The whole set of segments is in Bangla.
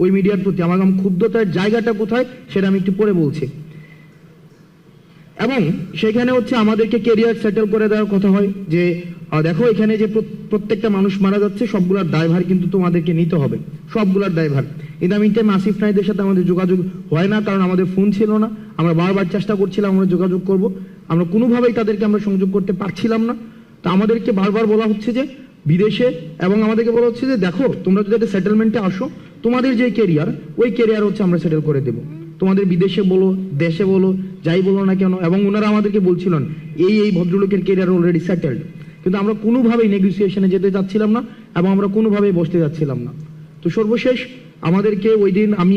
ওই মিডিয়ার প্রতি আমার ক্ষুব্ধতার জায়গাটা কোথায় সেটা আমি একটু পরে বলছি। এবং সেখানে হচ্ছে আমাদেরকে কেরিয়ার সেটেল করে দেওয়ার কথা হয় যে দেখো এখানে যে প্রত্যেকটা মানুষ মারা যাচ্ছে সবগুলোর দায়ভার কিন্তু তোমাদেরকে নিতে হবে, সবগুলোর দায়ভার। কিন্তু আমি আসিফ নাহিদের সাথে আমাদের যোগাযোগ হয় না, কারণ আমাদের ফোন ছিল না। আমরা বারবার চেষ্টা করছিলাম আমরা যোগাযোগ করব, আমরা কোনোভাবেই তাদেরকে আমরা সংযোগ করতে পারছিলাম না। তো আমাদেরকে বারবার বলা হচ্ছে যে বিদেশে, এবং আমাদেরকে বলা হচ্ছে যে দেখো তোমরা যদি একটা সেটেলমেন্টে আসো, তোমাদের যে কেরিয়ার ওই কেরিয়ার হচ্ছে আমরা সেটেল করে দেবো, তোমাদের বিদেশে বলো দেশে বলো যাই বলো না কেন। এবং ওনারা আমাদেরকে বলছিলেন এই ভদ্রলোকের কেরিয়ার অলরেডি সেটেলড, কিন্তু আমরা কোনোভাবেই নেগোসিয়েশনে যেতে যাচ্ছিলাম না এবং আমরা কোনোভাবেই বসতে যাচ্ছিলাম না। তো সর্বশেষ আমাদেরকে ওই দিন আমি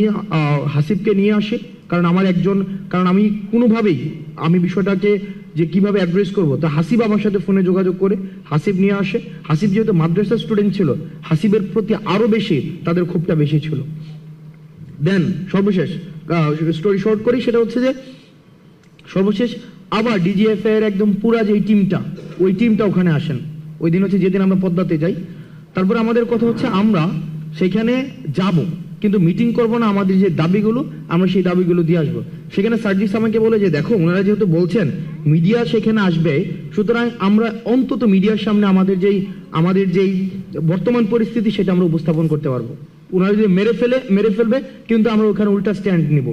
হাসিবকে নিয়ে আসি, কারণ আমি কোনোভাবেই আমি বিষয়টাকে যে কিভাবে অ্যাড্রেস করবো, তো হাসিব আমার সাথে ফোনে যোগাযোগ করে হাসিব নিয়ে আসে। হাসিব যেহেতু মাদ্রাসার স্টুডেন্ট ছিল, হাসিবের প্রতি আরো বেশি তাদের ক্ষোভটা বেশি ছিল। দেন সর্বশেষ স্টোরি শর্ট করি, সেটা হচ্ছে যে সর্বশেষ আবার ডিজিএফ এর একদম পুরা যে টিমটা, ওই টিমটা ওখানে আসেন। ওই দিন হচ্ছে যেদিন আমরা পদ্মাতে যাই। তারপর আমাদের কথা হচ্ছে আমরা সেখানে যাব, কিন্তু মিটিং করব না, আমাদের যে দাবিগুলো আমরা সেই দাবিগুলো দিয়ে আসবো। সেখানে সার্জিস আমাকে বলে যে দেখো ওনারা যেহেতু বলছেন মিডিয়া সেখানে আসবে, সুতরাং আমরা অন্তত মিডিয়ার সামনে আমাদের যেই বর্তমান পরিস্থিতি সেটা আমরা উপস্থাপন করতে পারবো। ওনারা যদি মেরে ফেলবে কিন্তু আমরা ওখানে উল্টা স্ট্যান্ড নিব।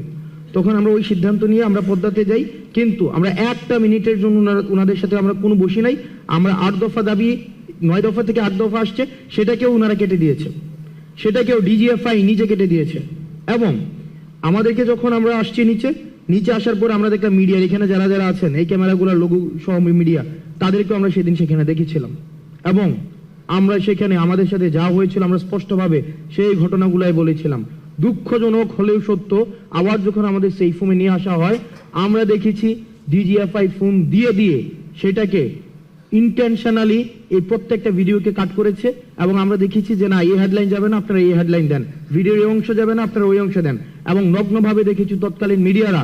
তখন আমরা ওই সিদ্ধান্ত নিয়ে আমরা পদ্মাতে যাই, কিন্তু আমরা একটা মিনিটের জন্য ওনাদের সাথে আমরা কোনো বসি নাই। আমরা 8 দফা দাবি, 9 দফা থেকে 8 দফা আসছে, সেটাকেও ওনারা কেটে দিয়েছে, সেটাকেও ডিজিএফআই নিজে কেটে দিয়েছে। এবং আমাদেরকে যখন আমরা আসছি নিচে আসার পর আমরা দেখলাম মিডিয়ার এখানে যারা যারা আছেন এই ক্যামেরাগুলোর লোগো সহ মিডিয়া, তাদেরকেও আমরা সেদিন সেখানে দেখেছিলাম। এবং আমরা সেখানে আমাদের সাথে যা হয়েছিল আমরা স্পষ্টভাবে সেই ঘটনাগুলাই বলেছিলাম। দুঃখজনক হলেও সত্য, আবার যখন আমাদের সেই ফোনে নিয়ে আসা হয় আমরা দেখেছি ডিজিএফআই ফোন দিয়ে সেটাকে ইন্টেনশনালি এই প্রত্যেকটা ভিডিওকে কাট করেছে। এবং আমরা দেখেছি যে না এই হেডলাইন যাবে না, আপনারা এই হেডলাইন দেন, ভিডিওর এই অংশ যাবে না, আপনারা ওই অংশ দেন। এবং নগ্নভাবে দেখেছি তৎকালীন মিডিয়ারা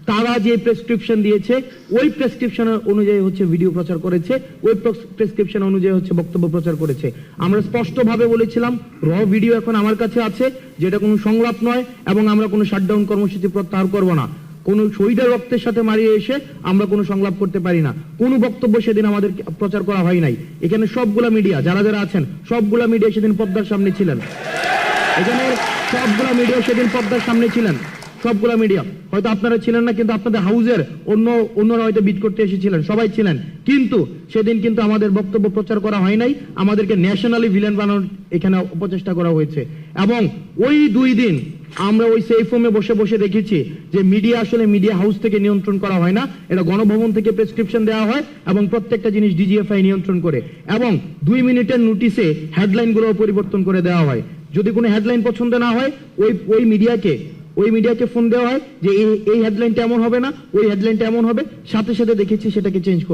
তারা যে প্রেসক্রিপশন দিয়েছে ওই প্রেসক্রিপশন অনুযায়ী হচ্ছে ভিডিও প্রচার করেছে, ওই প্রেসক্রিপশন অনুযায়ী হচ্ছে বক্তব্য প্রচার করেছে। আমরা স্পষ্টভাবে বলেছিলাম র ভিডিও এখন আমার কাছে আছে, যেটা কোনো সংলাপ নয়, এবং আমরা কোনো শাটডাউন কর্মসূচি প্রত্যাহার করব না। কোন শহীদের রক্তের সাথে মারিয়ে এসে আমরা কোনো সংলাপ করতে পারি না। কোনো বক্তব্য সেদিন আমাদের প্রচার করা হয় নাই। এখানে সবগুলা মিডিয়া যারা যারা আছেন সবগুলা মিডিয়া সেদিন পর্দার সামনে ছিলেন। এখানে সবগুলা মিডিয়া সেদিন পর্দার সামনে ছিলেন, সবগুলা মিডিয়া। হয়তো আপনারা ছিলেন না, কিন্তু আপনাদের হাউজের অন্যরা হয়তো বিট করতে এসেছিলেন, সবাই ছিলেন। কিন্তু সেদিন কিন্তু আমাদের বক্তব্য প্রচার করা হয় নাই, আমাদেরকে ন্যাশনালি ভিলেন বানানোর এখানে অপচেষ্টা করা হয়েছে। এবং ওই 2 দিন আমরা ওই সেফ হোমে বসে বসে দেখেছি যে মিডিয়া আসলে মিডিয়া হাউস থেকে নিয়ন্ত্রণ করা হয় না, এটা গণভবন থেকে প্রেসক্রিপশন দেওয়া হয় এবং প্রত্যেকটা জিনিস ডিজিএফআই নিয়ন্ত্রণ করে। এবং 2 মিনিটের নোটিশে হেডলাইনগুলো পরিবর্তন করে দেওয়া হয়। যদি কোনো হেডলাইন পছন্দ না হয় ওই মিডিয়াকে ফোন দেওয়া হয় যে এই হেডলাইনটা এমন হবে না, ওই হেডলাইনটা এমন হবে, সাথে সাথে দেখেছি সেটাকে চেঞ্জ করতে।